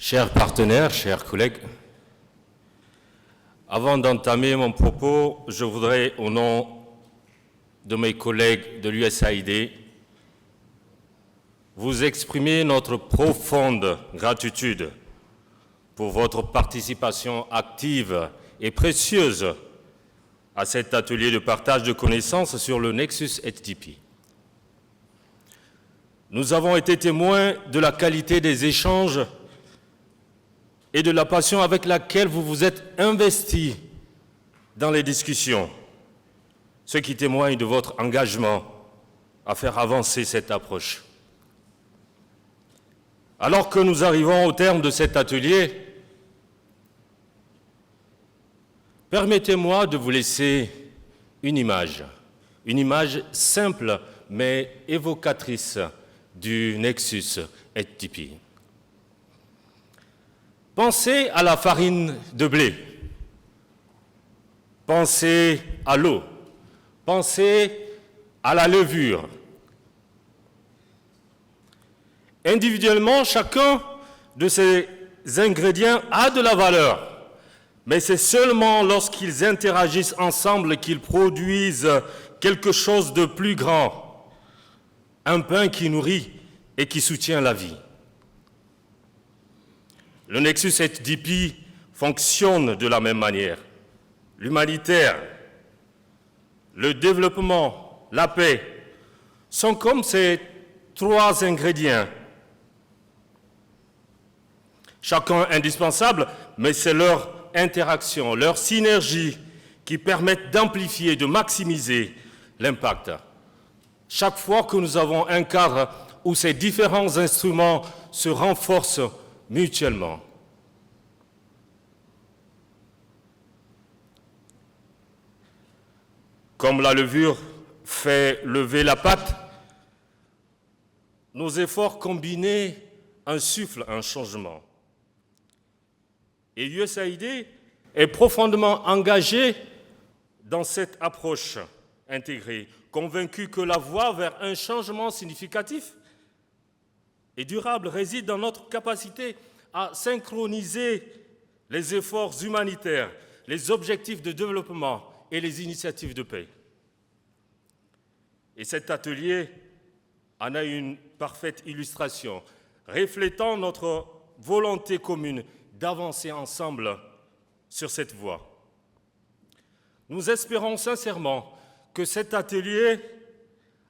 Chers partenaires, chers collègues, avant d'entamer mon propos, je voudrais, au nom de mes collègues de l'USAID, vous exprimer notre profonde gratitude pour votre participation active et précieuse à cet atelier de partage de connaissances sur le Nexus HDP. Nous avons été témoins de la qualité des échanges et de la passion avec laquelle vous vous êtes investis dans les discussions, ce qui témoigne de votre engagement à faire avancer cette approche. Alors que nous arrivons au terme de cet atelier, permettez-moi de vous laisser une image simple mais évocatrice du Nexus HDP. Pensez à la farine de blé, pensez à l'eau, pensez à la levure. Individuellement, chacun de ces ingrédients a de la valeur, mais c'est seulement lorsqu'ils interagissent ensemble qu'ils produisent quelque chose de plus grand, un pain qui nourrit et qui soutient la vie. Le Nexus HDP fonctionne de la même manière. L'humanitaire, le développement, la paix sont comme ces trois ingrédients. Chacun indispensable, mais c'est leur interaction, leur synergie qui permettent d'amplifier, de maximiser l'impact. Chaque fois que nous avons un cadre où ces différents instruments se renforcent mutuellement. Comme la levure fait lever la pâte, nos efforts combinés insufflent un changement. Et l'USAID est profondément engagé dans cette approche intégrée, convaincu que la voie vers un changement significatif et durable réside dans notre capacité à synchroniser les efforts humanitaires, les objectifs de développement et les initiatives de paix. Et cet atelier en a une parfaite illustration, reflétant notre volonté commune d'avancer ensemble sur cette voie. Nous espérons sincèrement que cet atelier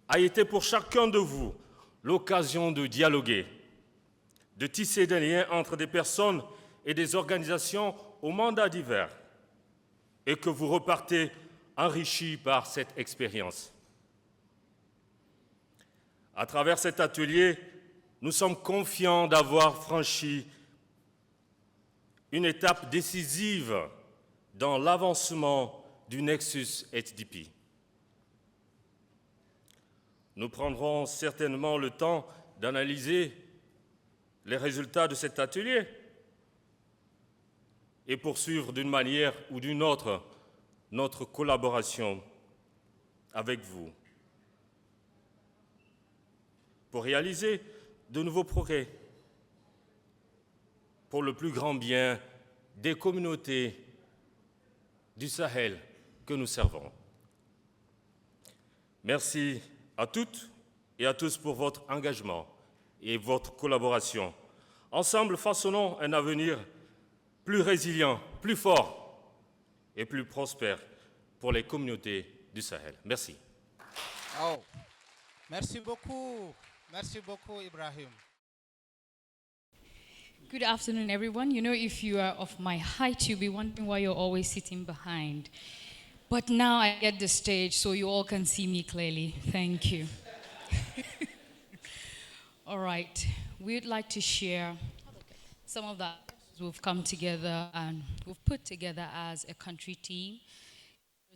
a été pour chacun de vous l'occasion de dialoguer, de tisser des liens entre des personnes et des organisations aux mandats divers, et que vous repartez enrichis par cette expérience. À travers cet atelier, nous sommes confiants d'avoir franchi une étape décisive dans l'avancement du Nexus HDP. Nous prendrons certainement le temps d'analyser les résultats de cet atelier et poursuivre d'une manière ou d'une autre notre collaboration avec vous pour réaliser de nouveaux progrès pour le plus grand bien des communautés du Sahel que nous servons. Merci à toutes et à tous pour votre engagement et votre collaboration. Ensemble, façonnons un avenir plus résilient, plus fort et plus prospère pour les communautés du Sahel. Merci. Oh, merci beaucoup. Merci beaucoup, Ibrahim. Good afternoon, everyone. You know, if you are of my height, you'll be wondering why you're always sitting behind. But now I get the stage so you all can see me clearly. Thank you. All right. We'd like to share some of that we've come together and we've put together as a country team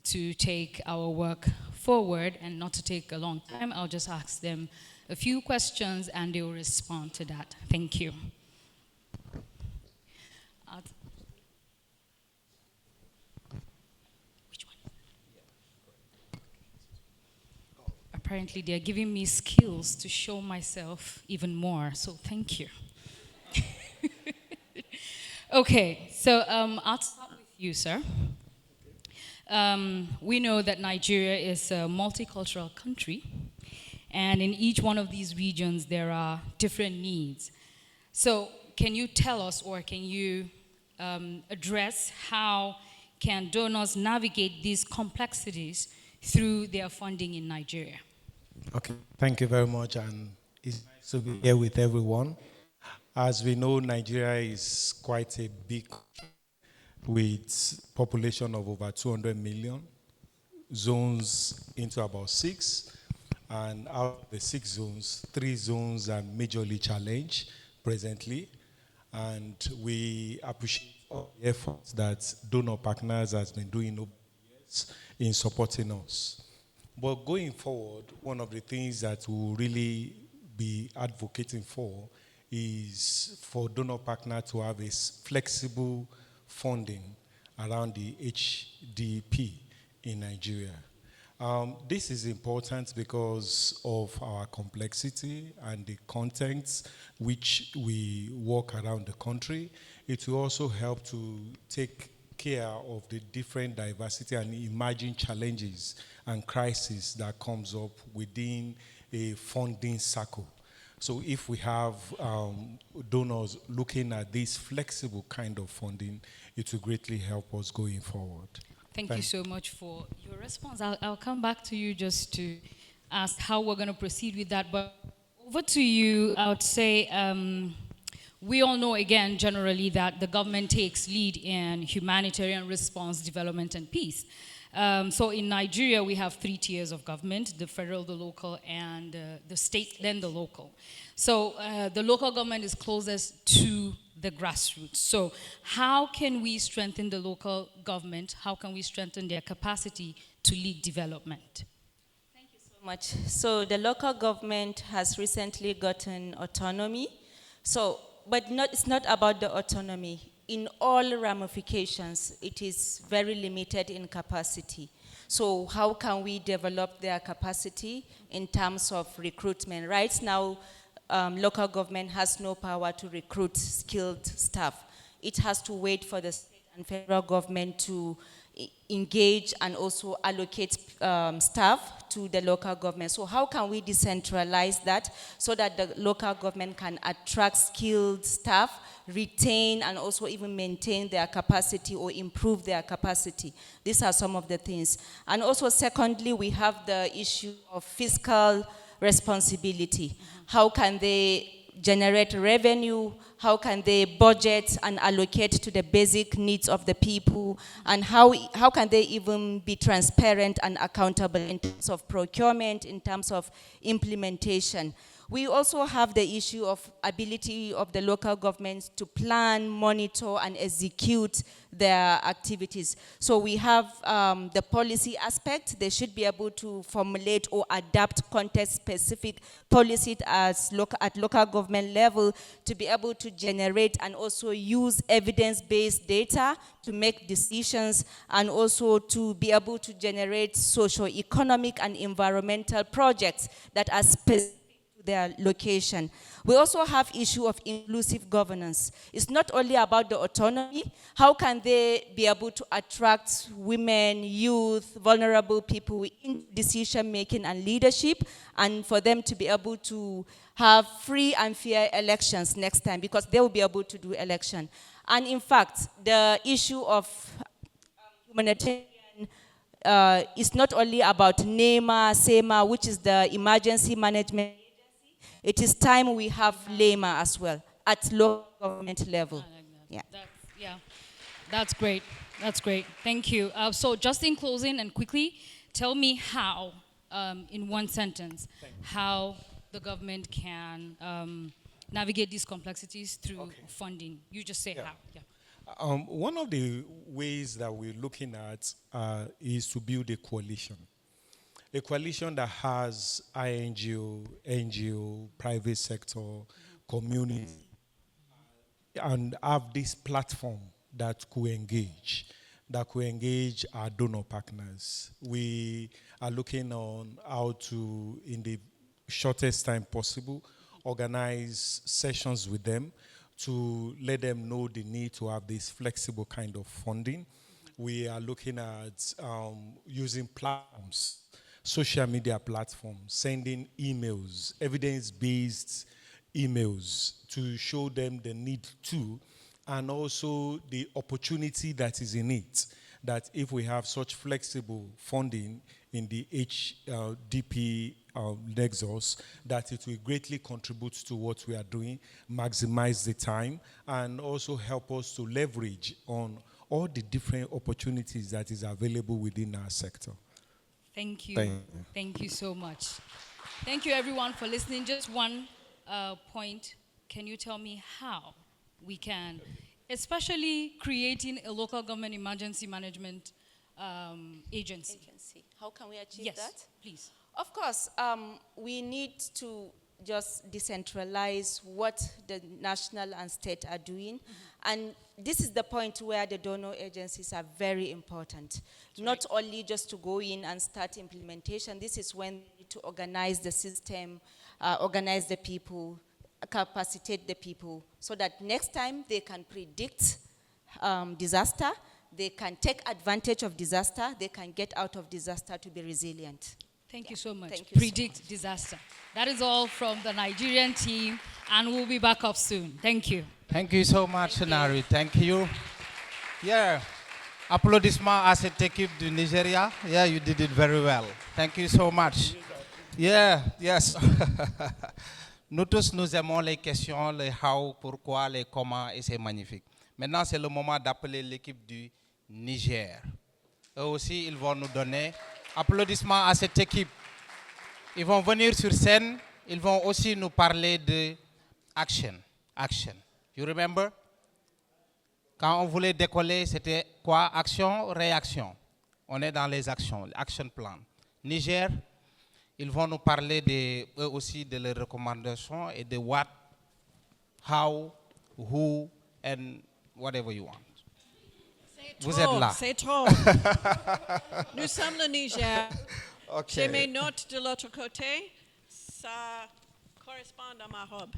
to take our work forward, and not to take a long time. I'll just ask them a few questions and they will respond to that. Thank you. Which one? Apparently, they're giving me skills to show myself even more, so thank you. Okay, so I'll start with you, sir. We know that Nigeria is a multicultural country, and in each one of these regions, there are different needs. So, can you tell us, or can you address how can donors navigate these complexities through their funding in Nigeria? Okay, thank you very much, and it's nice to be here with everyone. As we know, Nigeria is quite a big country with population of over 200 million, zones into about six, and out of the 6 zones, 3 zones are majorly challenged presently, and we appreciate all the efforts that donor partners has been doing over the years in supporting us. But going forward, one of the things that we'll really be advocating for is for donor partner to have a flexible funding around the HDP in Nigeria. This is important because of our complexity and the contents which we work around the country. It will also help to take care of the different diversity and emerging challenges and crises that comes up within a funding circle. So if we have donors looking at this flexible kind of funding, it will greatly help us going forward. Thank you so much for your response. I'll come back to you just to ask how we're going to proceed with that. But over to you, I would say we all know, again, generally, that the government takes lead in humanitarian response, development, and peace. So in Nigeria, we have 3 tiers of government: the federal, the local, and the state, then the local. So the local government is closest to the grassroots. So how can we strengthen the local government? How can we strengthen their capacity to lead development? Thank you so much. So the local government has recently gotten autonomy. So, but it's not about the autonomy. In all ramifications, it is very limited in capacity. So how can we develop their capacity in terms of recruitment? Right now, local government has no power to recruit skilled staff. It has to wait for the state and federal government to engage and also allocate staff to the local government. So how can we decentralize that so that the local government can attract skilled staff, retain and also even maintain their capacity or improve their capacity? These are some of the things. And also secondly, we have the issue of fiscal responsibility. How can they generate revenue? How can they budget and allocate to the basic needs of the people? And how can they even be transparent and accountable in terms of procurement, in terms of implementation? We also have the issue of ability of the local governments to plan, monitor, and execute their activities. So we have the policy aspect. They should be able to formulate or adapt context-specific policies at local government level to be able to generate and also use evidence-based data to make decisions, and also to be able to generate socio-economic and environmental projects that are specific their location. We also have issue of inclusive governance. It's not only about the autonomy. How can they be able to attract women, youth, vulnerable people in decision making and leadership, and for them to be able to have free and fair elections next time, because they will be able to do election. And in fact, the issue of humanitarian is not only about NEMA, SEMA, which is the emergency management. It is time we have LEMA as well at local government level. That's great. That's great. Thank you. So just in closing and quickly, tell me how, in one sentence, how the government can navigate these complexities through funding. You just say how. Yeah. One of the ways that we're looking at is to build a coalition. A coalition that has INGO, NGO, private sector, community, and have this platform that could engage our donor partners. We are looking on how to, in the shortest time possible, organize sessions with them to let them know the need to have this flexible kind of funding. We are looking at using platforms, social media platforms, sending emails, evidence-based emails to show them the need to, and also the opportunity that is in it, that if we have such flexible funding in the HDP Nexus, that it will greatly contribute to what we are doing, maximize the time, and also help us to leverage on all the different opportunities that is available within our sector. Thank you. Thank you so much. Thank you, everyone, for listening. Just one point. Can you tell me how we can, especially creating a local government emergency management agency? How can we achieve Yes, that? please. Of course, we need to just decentralize what the national and state are doing. And this is the point where the donor agencies are very important. Not only just to go in and start implementation, this is when we need to organize the system, organize the people, capacitate the people, so that next time they can predict disaster, they can take advantage of disaster, they can get out of disaster to be resilient. Thank you so much. Thank you so Predict disaster. That is all from the Nigerian team, and we'll be back up soon. Thank you. Thank you so much, Nari. Thank you. Yeah. Applaudissements à cette équipe du Nigeria. Yeah, you did it very well. Thank you so much. Yeah, yes. Nous tous, nous aimons les questions, les how, pourquoi, les comment, et c'est magnifique. Maintenant, c'est le moment d'appeler l'équipe du Niger. Eux aussi, ils vont nous donner. Applaudissements à cette équipe. Ils vont venir sur scène. Ils vont aussi nous parler de action. Action. You remember? Quand on voulait décoller, c'était quoi? Action, réaction. On est dans les actions, action plan. Niger, ils vont nous parler eux aussi de leurs recommandations et de what, how, who, and whatever you want. Vous êtes là. C'est trop. Nous sommes le Niger. J'ai mes notes de l'autre côté. Ça correspond à ma robe.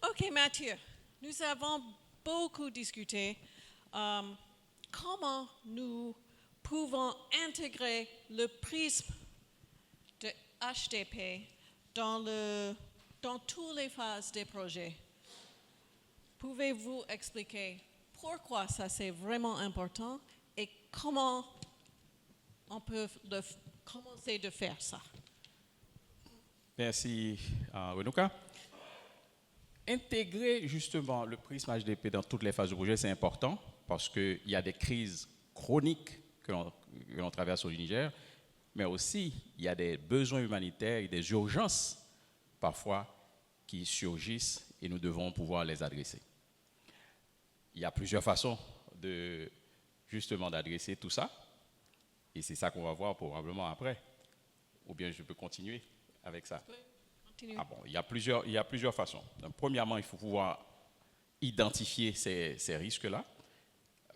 Ok, Mathieu. Nous avons beaucoup discuté comment nous pouvons intégrer le prisme de HDP dans toutes les phases des projets. Pouvez-vous expliquer pourquoi ça c'est vraiment important et comment on peut commencer de faire ça? Merci, Renouka. Intégrer justement le prisme HDP dans toutes les phases du projet, c'est important parce qu'il y a des crises chroniques que l'on traverse au Niger, mais aussi il y a des besoins humanitaires et des urgences parfois qui surgissent et nous devons pouvoir les adresser. Il y a plusieurs façons justement d'adresser tout ça et c'est ça qu'on va voir probablement après. Ou bien je peux continuer avec ça. Ah bon, il y a plusieurs façons. Donc, premièrement, il faut pouvoir identifier ces risques-là,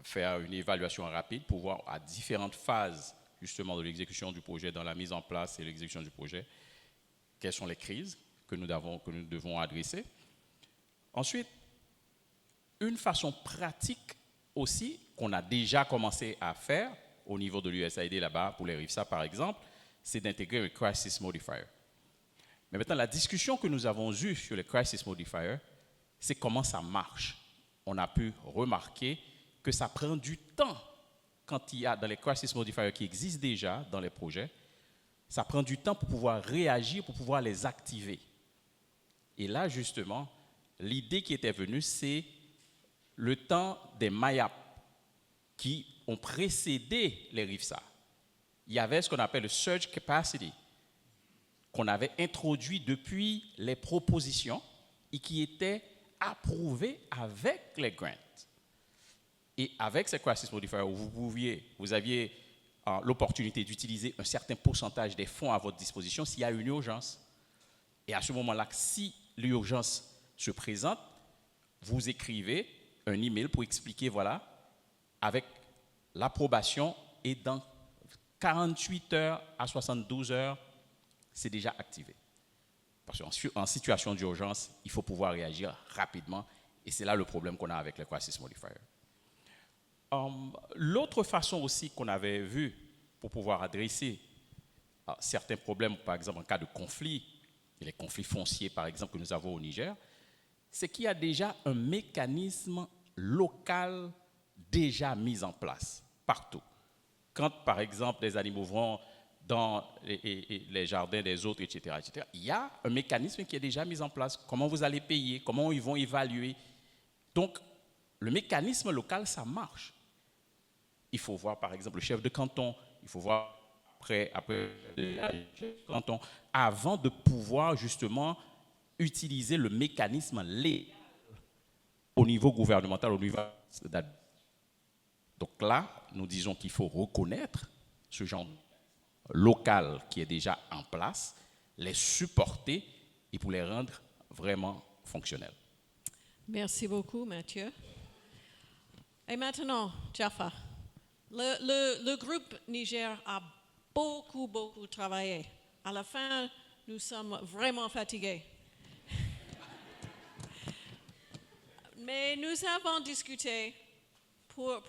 faire une évaluation rapide pour voir à différentes phases justement de l'exécution du projet, dans la mise en place et l'exécution du projet, quelles sont les crises que nous devons adresser. Ensuite, une façon pratique aussi qu'on a déjà commencé à faire au niveau de l'USAID là-bas, pour les RIFSA par exemple, c'est d'intégrer le Crisis Modifier. Mais maintenant, la discussion que nous avons eue sur le Crisis Modifier, c'est comment ça marche. On a pu remarquer que ça prend du temps quand il y a dans les Crisis Modifiers qui existent déjà dans les projets, ça prend du temps pour pouvoir réagir, pour pouvoir les activer. Et là, justement, l'idée qui était venue, c'est le temps des MAYAP qui ont précédé les RIFSA. Il y avait ce qu'on appelle le Surge Capacity, qu'on avait introduit depuis les propositions et qui était approuvé avec les grants. Et avec ces Crisis Modifiers, vous aviez l'opportunité d'utiliser un certain pourcentage des fonds à votre disposition s'il y a une urgence. Et à ce moment-là, si l'urgence se présente, vous écrivez un email pour expliquer, voilà, avec l'approbation et dans 48 heures à 72 heures, c'est déjà activé. Parce qu'en situation d'urgence, il faut pouvoir réagir rapidement. Et c'est là le problème qu'on a avec les crisis modifiers. L'autre façon aussi qu'on avait vu pour pouvoir adresser certains problèmes, par exemple en cas de conflit, et les conflits fonciers par exemple que nous avons au Niger, c'est qu'il y a déjà un mécanisme local déjà mis en place partout. Quand par exemple des animaux vont dans les jardins des autres, etc., il y a un mécanisme qui est déjà mis en place. Comment vous allez payer, comment ils vont évaluer. Donc, le mécanisme local, ça marche. Il faut voir, par exemple, le chef de canton, il faut voir après le chef de canton, avant de pouvoir justement utiliser le mécanisme légal au niveau gouvernemental, au niveau. Donc là, nous disons qu'il faut reconnaître ce genre local qui est déjà en place, les supporter et pour les rendre vraiment fonctionnels. Merci beaucoup, Mathieu. Et maintenant, Jaffa, le groupe Niger a beaucoup travaillé. À la fin, nous sommes vraiment fatigués. Mais nous avons discuté pour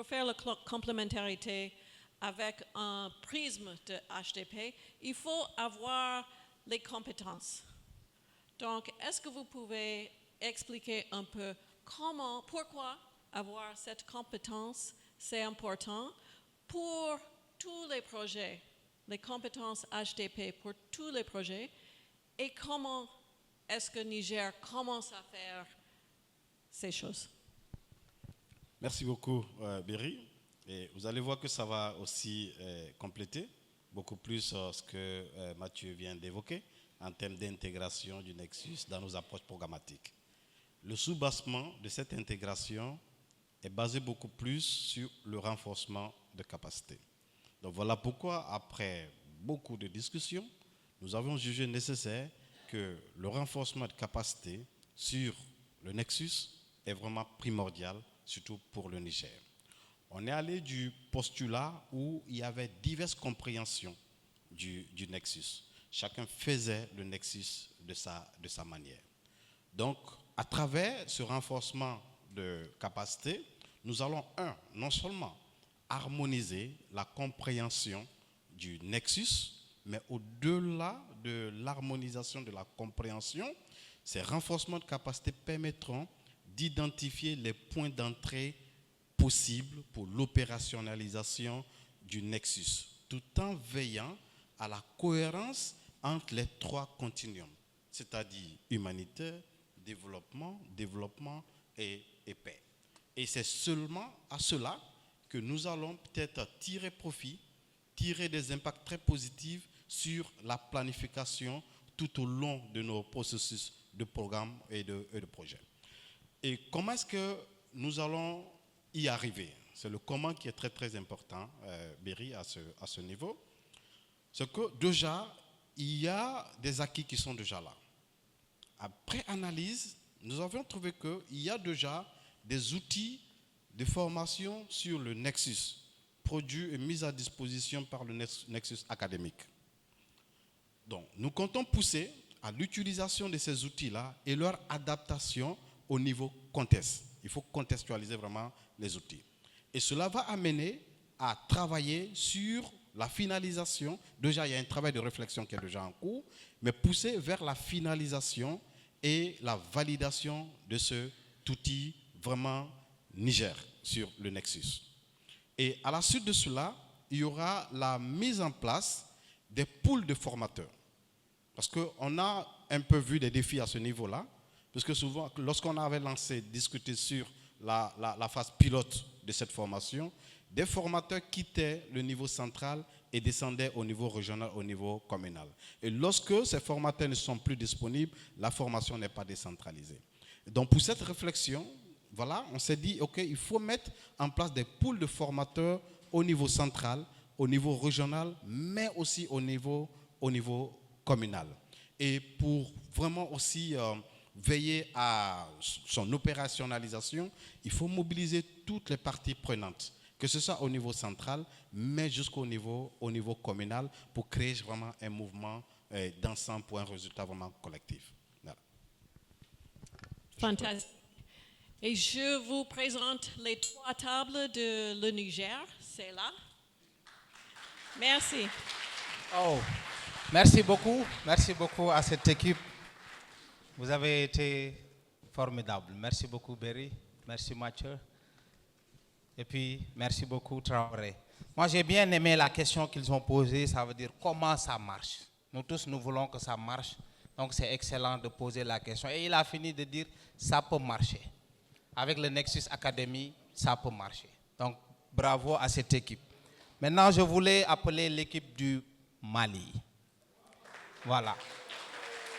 faire la complémentarité avec un prisme de HDP, il faut avoir les compétences. Donc, est-ce que vous pouvez expliquer un peu pourquoi avoir cette compétence, c'est important pour tous les projets, les compétences HDP pour tous les projets, et comment est-ce que Niger commence à faire ces choses? Merci beaucoup, Berry. Et vous allez voir que ça va aussi compléter beaucoup plus ce que Mathieu vient d'évoquer en termes d'intégration du Nexus dans nos approches programmatiques. Le sous-bassement de cette intégration est basé beaucoup plus sur le renforcement de capacité. Donc voilà pourquoi, après beaucoup de discussions, nous avons jugé nécessaire que le renforcement de capacité sur le Nexus est vraiment primordial, surtout pour le Niger. On est allé du postulat où il y avait diverses compréhensions du Nexus. Chacun faisait le Nexus de sa manière. Donc, à travers ce renforcement de capacité, nous allons, non seulement harmoniser la compréhension du Nexus, mais au-delà de l'harmonisation de la compréhension, ces renforcements de capacité permettront d'identifier les points d'entrée possibles pour l'opérationnalisation du Nexus, tout en veillant à la cohérence entre les trois continuums, c'est-à-dire humanitaire, développement et paix. Et c'est seulement à cela que nous allons peut-être tirer profit, tirer des impacts très positifs sur la planification tout au long de nos processus de programme et de projet. Et comment est-ce que nous allons y arriver? C'est le comment qui est très très important, Berry, à ce niveau. C'est que déjà, il y a des acquis qui sont déjà là. Après analyse, nous avons trouvé qu'il y a déjà des outils de formation sur le Nexus, produits et mis à disposition par le Nexus académique. Donc, nous comptons pousser à l'utilisation de ces outils-là et leur adaptation au niveau contexte. Il faut contextualiser vraiment les outils. Et cela va amener à travailler sur la finalisation. Déjà, il y a un travail de réflexion qui est déjà en cours, mais pousser vers la finalisation et la validation de cet outil vraiment Niger sur le Nexus. Et à la suite de cela, il y aura la mise en place des pools de formateurs. Parce qu'on a un peu vu des défis à ce niveau-là, parce que souvent, lorsqu'on avait discuté sur la phase pilote de cette formation, des formateurs quittaient le niveau central et descendaient au niveau régional, au niveau communal. Et lorsque ces formateurs ne sont plus disponibles, la formation n'est pas décentralisée. Donc pour cette réflexion, voilà, on s'est dit, OK, il faut mettre en place des pools de formateurs au niveau central, au niveau régional, mais aussi au niveau communal. Et pour vraiment aussi veiller à son opérationnalisation, il faut mobiliser toutes les parties prenantes, que ce soit au niveau central, mais jusqu'au niveau communal, pour créer vraiment un mouvement d'ensemble pour un résultat vraiment collectif. Voilà. Fantastique. Et je vous présente les 3 tables de le Niger. C'est là. Merci. Oh, merci beaucoup à cette équipe. Vous avez été formidable. Merci beaucoup Berry, merci Mathieu. Et puis, merci beaucoup Traoré. Moi, j'ai bien aimé la question qu'ils ont posée, ça veut dire comment ça marche. Nous tous, nous voulons que ça marche. Donc, c'est excellent de poser la question. Et il a fini de dire, ça peut marcher. Avec le Nexus Academy, ça peut marcher. Donc, bravo à cette équipe. Maintenant, je voulais appeler l'équipe du Mali. Voilà.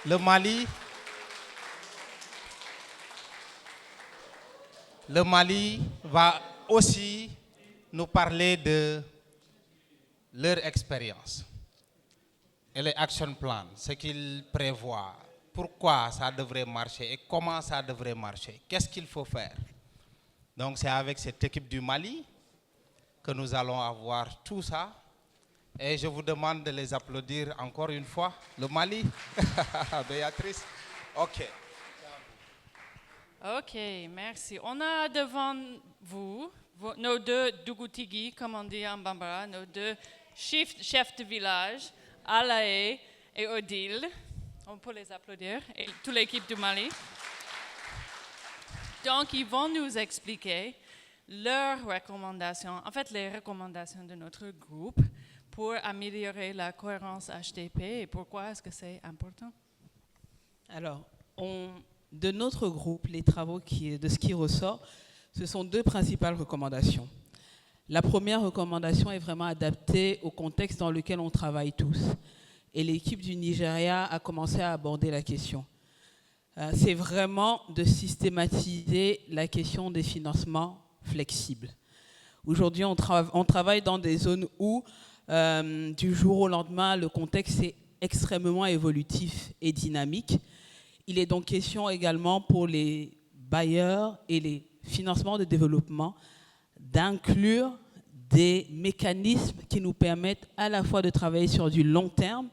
Le Mali va aussi nous parler de leur expérience et les action plans, ce qu'ils prévoient, pourquoi ça devrait marcher et comment ça devrait marcher, qu'est-ce qu'il faut faire. Donc c'est avec cette équipe du Mali que nous allons avoir tout ça. Et je vous demande de les applaudir encore une fois. Le Mali, Béatrice. OK. Ok, merci. On a devant vous nos 2 Dougoutigui, comme on dit en Bambara, nos 2 chefs de village, Alaé et Odile. On peut les applaudir, et toute l'équipe du Mali. Donc, ils vont nous expliquer leurs recommandations, en fait les recommandations de notre groupe pour améliorer la cohérence HDP et pourquoi est-ce que c'est important. Alors, de notre groupe, les travaux de ce qui ressort, ce sont 2 principales recommandations. La première recommandation est vraiment adaptée au contexte dans lequel on travaille tous. Et l'équipe du Nigeria a commencé à aborder la question. C'est vraiment de systématiser la question des financements flexibles. Aujourd'hui, on travaille dans des zones où, du jour au lendemain, le contexte est extrêmement évolutif et dynamique. Il est donc question également pour les bailleurs et les financements de développement d'inclure des mécanismes qui nous permettent à la fois de travailler sur du long terme,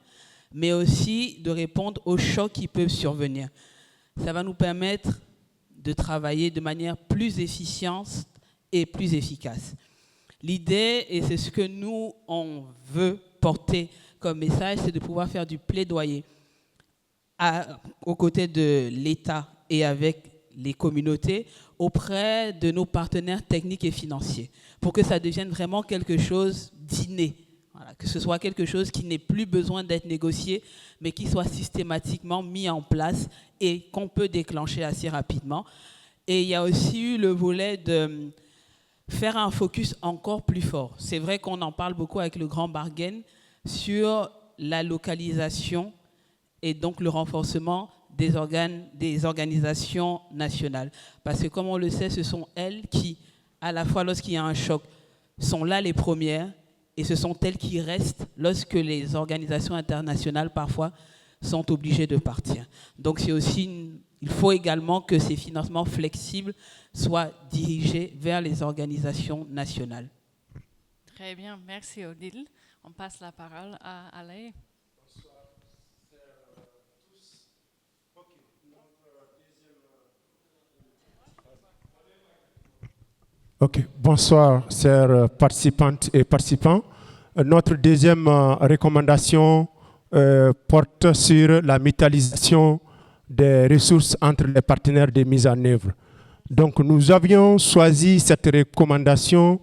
mais aussi de répondre aux chocs qui peuvent survenir. Ça va nous permettre de travailler de manière plus efficiente et plus efficace. L'idée, et c'est ce que nous, on veut porter comme message, c'est de pouvoir faire du plaidoyer aux côtés de l'État et avec les communautés auprès de nos partenaires techniques et financiers pour que ça devienne vraiment quelque chose d'inné. Voilà, que ce soit quelque chose qui n'ait plus besoin d'être négocié, mais qui soit systématiquement mis en place et qu'on peut déclencher assez rapidement. Et il y a aussi eu le volet de faire un focus encore plus fort. C'est vrai qu'on en parle beaucoup avec le Grand Bargain sur la localisation et donc le renforcement des organisations nationales. Parce que comme on le sait, ce sont elles qui, à la fois lorsqu'il y a un choc, sont là les premières, et ce sont elles qui restent lorsque les organisations internationales, parfois, sont obligées de partir. Donc c'est aussi il faut également que ces financements flexibles soient dirigés vers les organisations nationales. Très bien, merci Odile. On passe la parole à Alain. Ok, bonsoir, chers participantes et participants. Notre deuxième recommandation porte sur la mutualisation des ressources entre les partenaires de mise en œuvre. Donc, nous avions choisi cette recommandation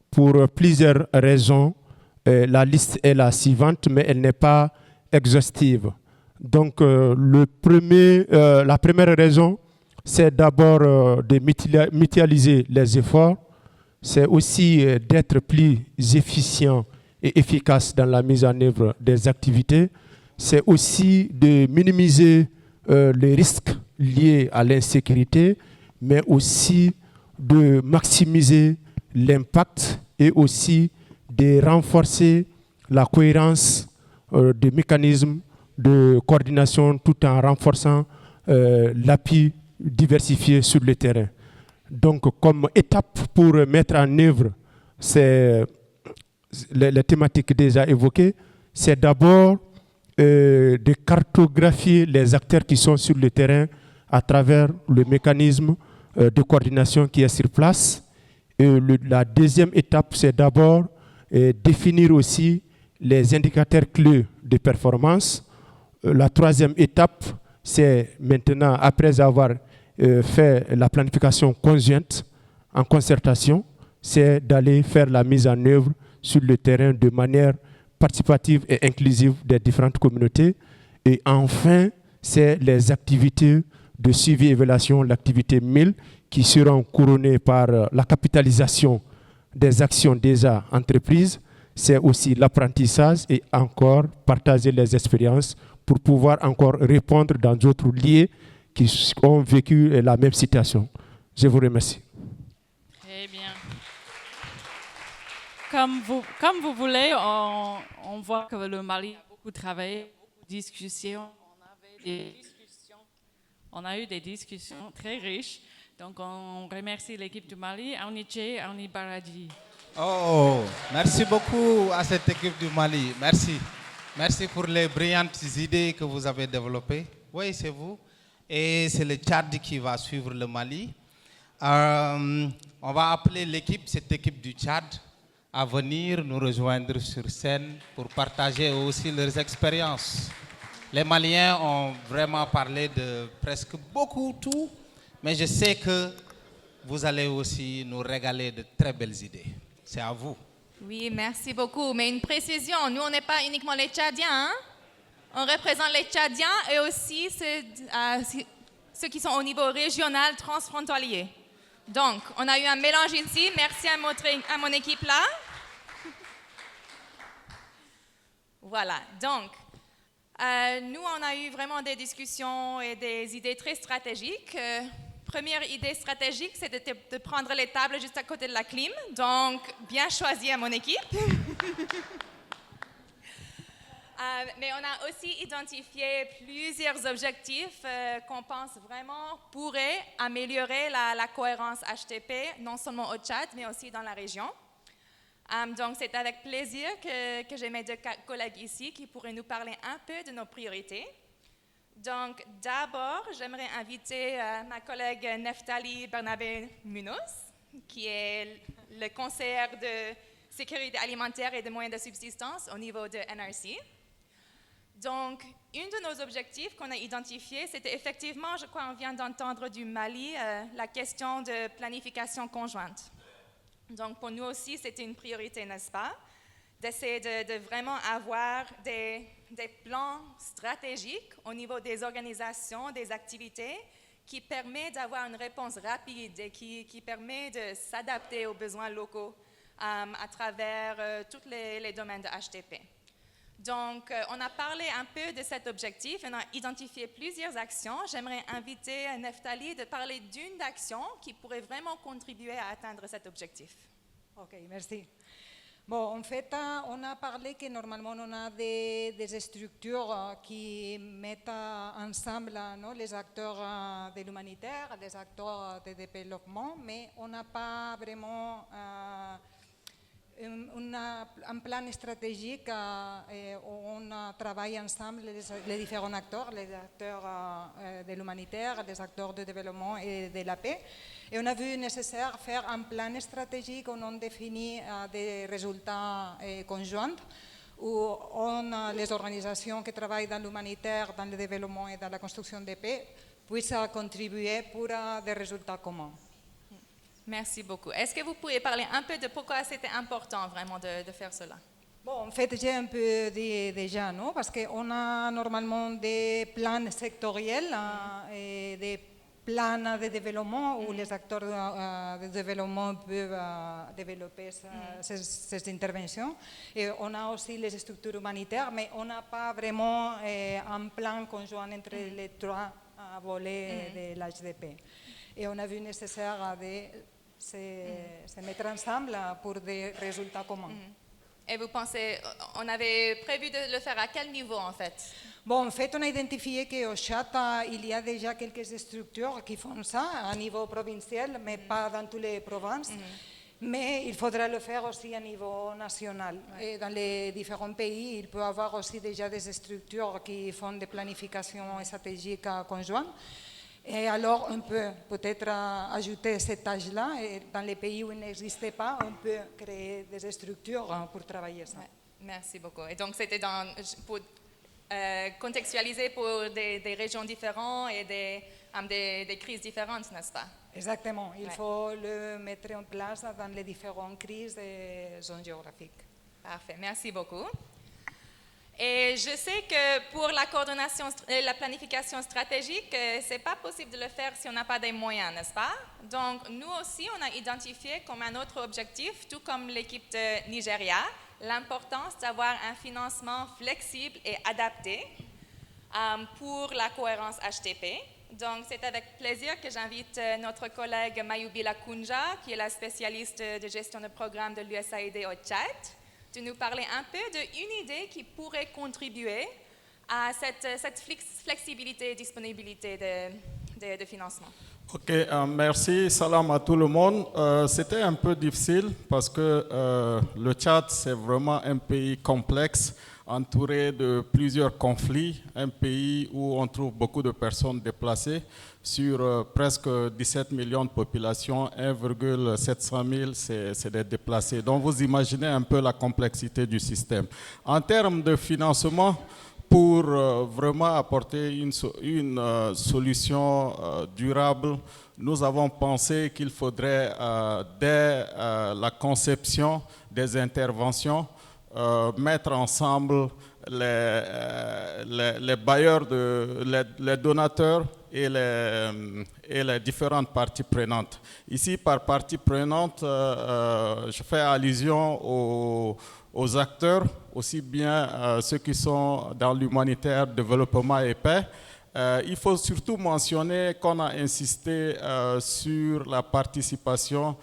pour plusieurs raisons. La liste est la suivante, mais elle n'est pas exhaustive. Donc, la première raison, c'est d'abord de mutualiser les efforts. C'est aussi d'être plus efficient et efficace dans la mise en œuvre des activités. C'est aussi de minimiser les risques liés à l'insécurité, mais aussi de maximiser l'impact et aussi de renforcer la cohérence des mécanismes de coordination tout en renforçant l'appui diversifié sur le terrain. Donc, comme étape pour mettre en œuvre c'est les thématiques déjà évoquées, c'est d'abord de cartographier les acteurs qui sont sur le terrain à travers le mécanisme de coordination qui est sur place. Et la deuxième étape, c'est d'abord définir aussi les indicateurs clés de performance. La troisième étape, c'est maintenant, après avoir fait la planification conjointe en concertation, c'est d'aller faire la mise en œuvre sur le terrain de manière participative et inclusive des différentes communautés. Et enfin, c'est les activités de suivi et évaluation, l'activité 1000, qui seront couronnées par la capitalisation des actions déjà entreprises. C'est aussi l'apprentissage et encore partager les expériences pour pouvoir encore répondre dans d'autres lieux qui ont vécu la même situation. Je vous remercie. Très bien. Comme vous voulez, on voit que le Mali a beaucoup travaillé, beaucoup de discussions. On a eu des discussions très riches. Donc, on remercie l'équipe du Mali, Auniche, Auni Baradi. Oh, merci beaucoup à cette équipe du Mali. Merci. Merci pour les brillantes idées que vous avez développées. Oui, c'est vous. Et c'est le Tchad qui va suivre le Mali. On va appeler cette équipe du Tchad, à venir nous rejoindre sur scène pour partager aussi leurs expériences. Les Maliens ont vraiment parlé de presque beaucoup tout, mais je sais que vous allez aussi nous régaler de très belles idées. C'est à vous. Oui, merci beaucoup. Mais une précision, nous, on n'est pas uniquement les Tchadiens. Hein? On représente les Tchadiens et aussi ceux qui sont au niveau régional transfrontalier. Donc, on a eu un mélange ici. Merci à mon équipe là. Voilà. Donc, nous, on a eu vraiment des discussions et des idées très stratégiques. Première idée stratégique, c'était de prendre les tables juste à côté de la clim. Donc, bien choisi à mon équipe. Mais on a aussi identifié plusieurs objectifs qu'on pense vraiment pourraient améliorer la cohérence HTP, non seulement au Tchad, mais aussi dans la région. Donc, c'est avec plaisir que j'ai mes deux collègues ici qui pourraient nous parler un peu de nos priorités. Donc, d'abord, j'aimerais inviter ma collègue Neftali Bernabé Munoz, qui est le conseiller de sécurité alimentaire et de moyens de subsistance au niveau de NRC. Donc, un de nos objectifs qu'on a identifié, c'était effectivement, je crois, on vient d'entendre du Mali, la question de planification conjointe. Donc, pour nous aussi, c'était une priorité, n'est-ce pas? D'essayer de vraiment avoir des plans stratégiques au niveau des organisations, des activités, qui permet d'avoir une réponse rapide et qui permet de s'adapter aux besoins locaux à travers tous les domaines de HTP. Donc, on a parlé un peu de cet objectif, on a identifié plusieurs actions. J'aimerais inviter Neftali de parler d'une action qui pourrait vraiment contribuer à atteindre cet objectif. Ok, merci. Bon, en fait, on a parlé que normalement on a des structures qui mettent ensemble les acteurs de l'humanitaire, les acteurs de développement, mais on n'a pas vraiment un plan stratégique où on travaille ensemble les différents acteurs, les acteurs de l'humanitaire, les acteurs de développement et de la paix. Et on a vu nécessaire faire un plan stratégique où on définit des résultats conjoints, où les organisations qui travaillent dans l'humanitaire, dans le développement et dans la construction de paix puissent contribuer pour des résultats communs. Merci beaucoup. Est-ce que vous pourriez parler un peu de pourquoi c'était important vraiment de faire cela? Bon, en fait, j'ai un peu dit déjà, non? Parce qu'on a normalement des plans sectoriels et des plans de développement où les acteurs de développement peuvent développer ces interventions. Et on a aussi les structures humanitaires, mais on n'a pas vraiment un plan conjoint entre les trois volets de l'HDP. Et on a vu nécessaire de se mettre ensemble pour des résultats communs. Et vous pensez, on avait prévu de le faire à quel niveau en fait? Bon, en fait, on a identifié qu'au Tchad, il y a déjà quelques structures qui font ça à niveau provincial, mais pas dans toutes les provinces. Mais il faudra le faire aussi à niveau national. Et dans les différents pays, il peut y avoir aussi déjà des structures qui font des planifications stratégiques conjointes. Et alors, on peut peut-être ajouter cet âge-là. Et dans les pays où il n'existait pas, on peut créer des structures pour travailler ça. Ouais, merci beaucoup. Et donc, c'était pour contextualiser pour des régions différentes et des crises différentes, n'est-ce pas? Exactement. Il faut le mettre en place dans les différentes crises et zones géographiques. Parfait. Merci beaucoup. Et je sais que pour la coordination et la planification stratégique, ce n'est pas possible de le faire si on n'a pas des moyens, n'est-ce pas? Donc, nous aussi, on a identifié comme un autre objectif, tout comme l'équipe de Nigeria, l'importance d'avoir un financement flexible et adapté pour la cohérence HTP. Donc, c'est avec plaisir que j'invite notre collègue Mayubi Lakunja, qui est la spécialiste de gestion de programme de l'USAID au Tchad, de nous parler un peu d'une idée qui pourrait contribuer à cette flexibilité et disponibilité de financement. Ok, merci. Salam à tout le monde. C'était un peu difficile parce que le Tchad, c'est vraiment un pays complexe, entouré de plusieurs conflits, un pays où on trouve beaucoup de personnes déplacées. Sur presque 17 millions de population, 1,700 000, c'est des déplacés. Donc vous imaginez un peu la complexité du système. En termes de financement, pour vraiment apporter une solution durable, nous avons pensé qu'il faudrait, dès la conception des interventions, mettre ensemble les bailleurs, les donateurs et les différentes parties prenantes. Ici, par partie prenante, je fais allusion aux acteurs, aussi bien ceux qui sont dans l'humanitaire, développement et paix. Il faut surtout mentionner qu'on a insisté sur la participation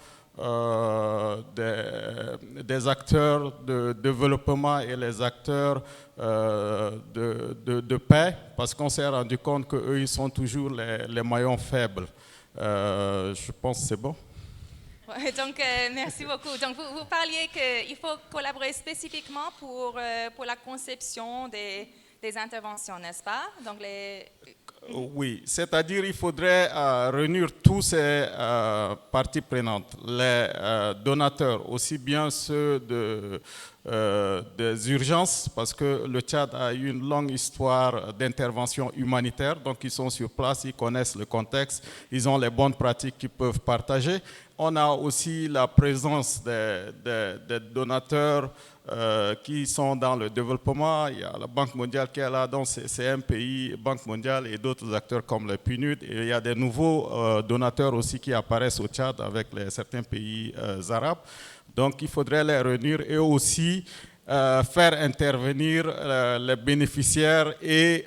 des acteurs de développement et les acteurs de paix, parce qu'on s'est rendu compte qu'eux, ils sont toujours les maillons faibles. Je pense que c'est bon. Ouais, donc, merci beaucoup. Donc, vous parliez qu'il faut collaborer spécifiquement pour la conception des interventions, n'est-ce pas? Donc, Oui, c'est-à-dire qu'il faudrait réunir tous ces parties prenantes, les donateurs, aussi bien ceux des urgences, parce que le Tchad a eu une longue histoire d'intervention humanitaire, donc ils sont sur place, ils connaissent le contexte, ils ont les bonnes pratiques qu'ils peuvent partager. On a aussi la présence des donateurs qui sont dans le développement. Il y a la Banque mondiale qui est là, donc c'est un pays, Banque mondiale et d'autres acteurs comme le PNUD. Et il y a des nouveaux donateurs aussi qui apparaissent au Tchad avec certains pays arabes. Donc il faudrait les réunir et aussi faire intervenir les bénéficiaires et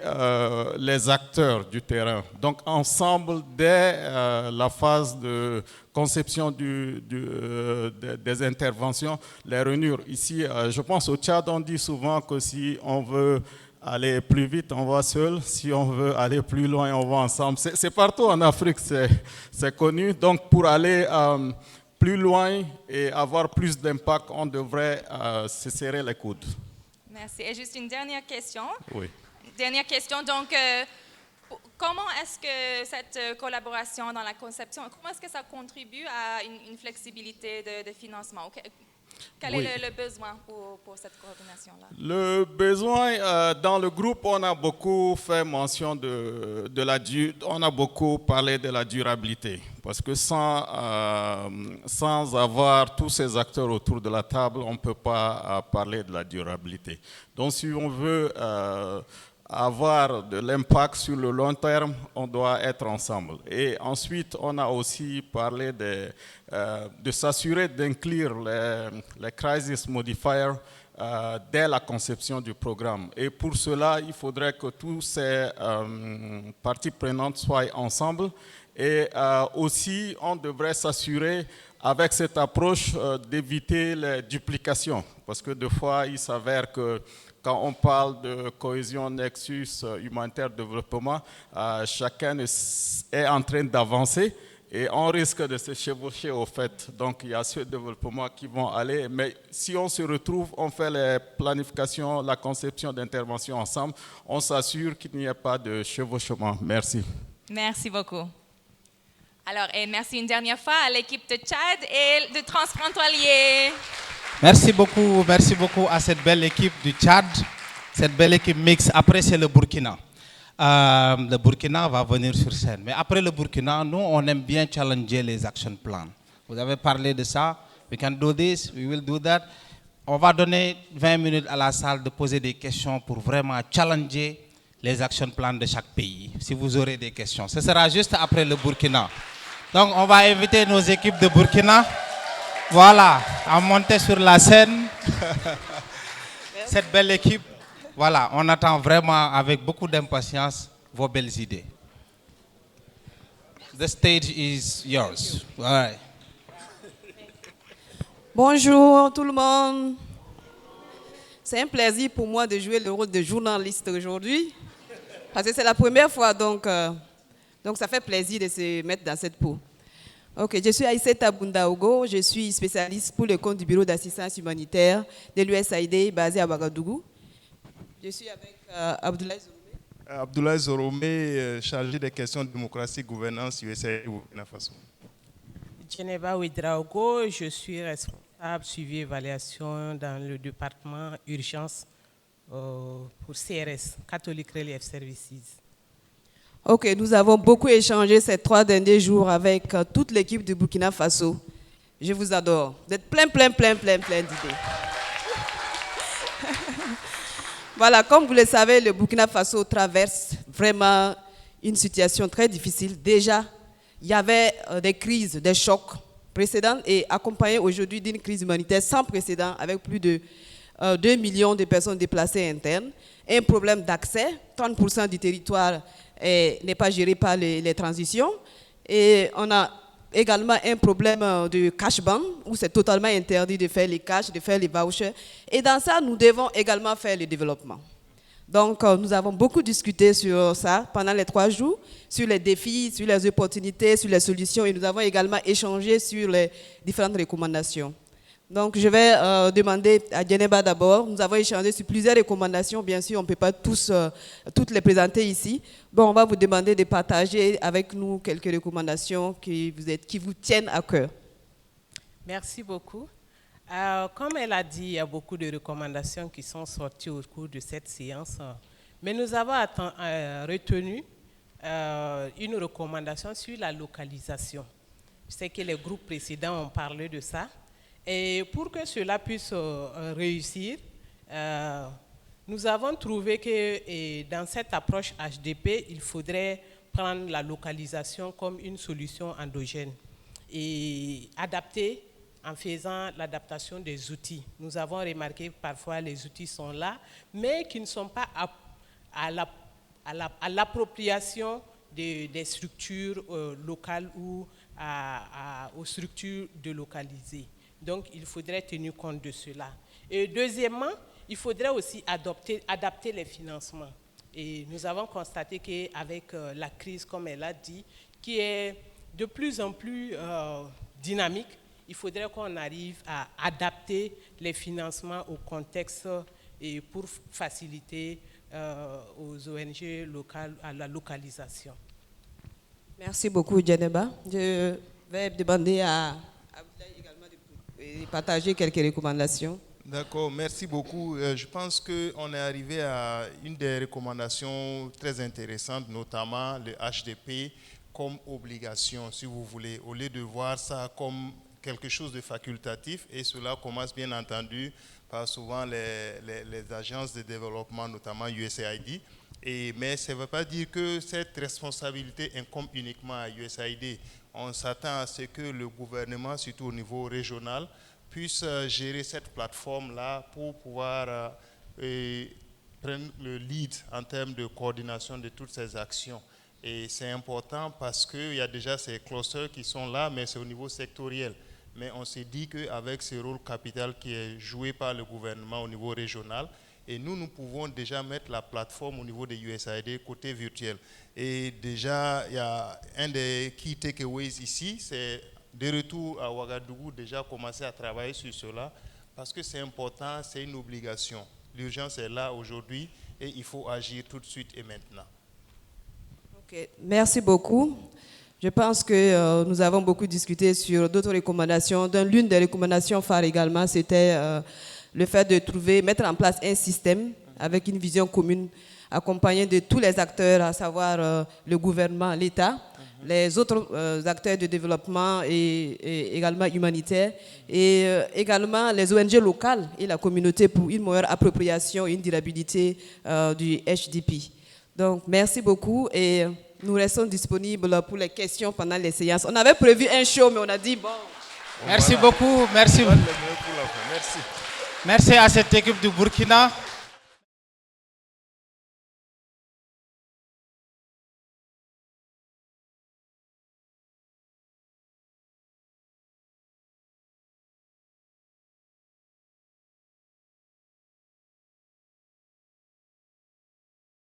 les acteurs du terrain. Donc ensemble, dès la phase de conception des interventions, les réunir. Ici, je pense au Tchad, on dit souvent que si on veut aller plus vite, on va seul. Si on veut aller plus loin, on va ensemble. C'est partout en Afrique, c'est connu. Donc pour aller plus loin et avoir plus d'impact, on devrait se serrer les coudes. merci. Et juste une dernière question. Oui. Dernière question. Donc, comment est-ce que cette collaboration dans la conception, comment est-ce que ça contribue à une flexibilité de financement? Quel Oui. est le besoin pour cette coordination-là? Le besoin, dans le groupe, on a beaucoup fait mention on a beaucoup parlé de la durabilité. Parce que sans avoir tous ces acteurs autour de la table, on ne peut pas parler de la durabilité. Donc si on veut avoir de l'impact sur le long terme, on doit être ensemble. Et ensuite, on a aussi parlé de s'assurer d'inclure les crisis modifiers dès la conception du programme. Et pour cela, il faudrait que tous ces parties prenantes soient ensemble. Et aussi, on devrait s'assurer avec cette approche d'éviter les duplications. Parce que des fois, il s'avère que quand on parle de cohésion nexus humanitaire développement, chacun est en train d'avancer Et on risque de se chevaucher au fait. Donc il y a ce développement qui vont aller. Mais si on se retrouve, on fait les planifications, la conception d'intervention ensemble, on s'assure qu'il n'y ait pas de chevauchement. Merci. Merci beaucoup. Alors, et merci une dernière fois à l'équipe de Tchad et de Transfrontalier. Merci beaucoup à cette belle équipe du Tchad, cette belle équipe mixte. Après, c'est le Burkina. Le Burkina va venir sur scène. Mais après le Burkina, nous, on aime bien challenger les action plans. Vous avez parlé de ça. We can do this, we will do that. On va donner 20 minutes à la salle de poser des questions pour vraiment challenger les action plans de chaque pays. Si vous aurez des questions. Ce sera juste après le Burkina. Donc, on va inviter nos équipes de Burkina, voilà, à monter sur la scène. Cette belle équipe. Voilà, on attend vraiment avec beaucoup d'impatience vos belles idées. The stage is yours. All right. Bonjour tout le monde. C'est un plaisir pour moi de jouer le rôle de journaliste aujourd'hui. Parce que c'est la première fois, donc ça fait plaisir de se mettre dans cette peau. Ok, je suis Aïsseta Bundaogo, je suis spécialiste pour le compte du Bureau d'assistance humanitaire de l'USAID basé à Ouagadougou. Je suis avec Abdoulaye Zoromé. Abdoulaye Zoromé, chargé des questions de démocratie et gouvernance USAID Burkina Faso. Djeneba Ouedraogo, je suis responsable suivi et évaluation dans le département urgence pour CRS, Catholic Relief Services. Ok, nous avons beaucoup échangé ces 3 derniers jours avec toute l'équipe du Burkina Faso. Je vous adore. Vous êtes plein d'idées. Voilà, comme vous le savez, le Burkina Faso traverse vraiment une situation très difficile. Déjà, il y avait des crises, des chocs précédents et accompagnés aujourd'hui d'une crise humanitaire sans précédent avec plus de 2 millions de personnes déplacées internes. Un problème d'accès, 30% du territoire n'est pas géré par les transitions. Et on a également un problème de cash ban, où c'est totalement interdit de faire les cash, de faire les vouchers. Et dans ça, nous devons également faire le développement. Donc, nous avons beaucoup discuté sur ça pendant les 3 jours, sur les défis, sur les opportunités, sur les solutions. Et nous avons également échangé sur les différentes recommandations. Donc, je vais demander à Djeneba d'abord. Nous avons échangé sur plusieurs recommandations. Bien sûr, on ne peut pas toutes les présenter ici. Bon, on va vous demander de partager avec nous quelques recommandations qui vous tiennent à cœur. Merci beaucoup. Comme elle a dit, il y a beaucoup de recommandations qui sont sorties au cours de cette séance. Mais nous avons retenu une recommandation sur la localisation. Je sais que les groupes précédents ont parlé de ça. Et pour que cela puisse réussir, nous avons trouvé que dans cette approche HDP, il faudrait prendre la localisation comme une solution endogène et adapter en faisant l'adaptation des outils. Nous avons remarqué que parfois les outils sont là, mais qui ne sont pas à l'appropriation des structures locales ou aux structures délocalisées. Donc, il faudrait tenir compte de cela. Et deuxièmement, il faudrait aussi adapter les financements. Et nous avons constaté qu'avec la crise, comme elle a dit, qui est de plus en plus dynamique, il faudrait qu'on arrive à adapter les financements au contexte et pour faciliter aux ONG locales à la localisation. Merci beaucoup, Djeneba. Je vais demander à Abdoulaye également de partager quelques recommandations. D'accord, merci beaucoup. Je pense qu'on est arrivé à une des recommandations très intéressantes, notamment le HDP comme obligation, si vous voulez, au lieu de voir ça comme quelque chose de facultatif, et cela commence bien entendu par souvent les agences de développement, notamment USAID. Mais ça ne veut pas dire que cette responsabilité incombe uniquement à USAID. On s'attend à ce que le gouvernement, surtout au niveau régional, puisse gérer cette plateforme-là pour pouvoir prendre le lead en termes de coordination de toutes ces actions. Et c'est important parce qu'il y a déjà ces clusters qui sont là, mais c'est au niveau sectoriel. Mais on s'est dit qu'avec ce rôle capital qui est joué par le gouvernement au niveau régional, Et nous pouvons déjà mettre la plateforme au niveau de USAID côté virtuel. Et déjà, il y a un des key takeaways ici, c'est de retour à Ouagadougou, déjà commencer à travailler sur cela, parce que c'est important, c'est une obligation. L'urgence est là aujourd'hui et il faut agir tout de suite et maintenant. Ok, merci beaucoup. Je pense que nous avons beaucoup discuté sur d'autres recommandations. L'une des recommandations phares également, c'était le fait de mettre en place un système avec une vision commune, accompagné de tous les acteurs, à savoir le gouvernement, l'État, les autres acteurs de développement et également humanitaires, et également les ONG locales et la communauté pour une meilleure appropriation et une durabilité du HDP. Donc, merci beaucoup et nous restons disponibles pour les questions pendant les séances. On avait prévu un show, mais on a dit bon. Merci beaucoup, merci. Merci. Merci à cette équipe du Burkina.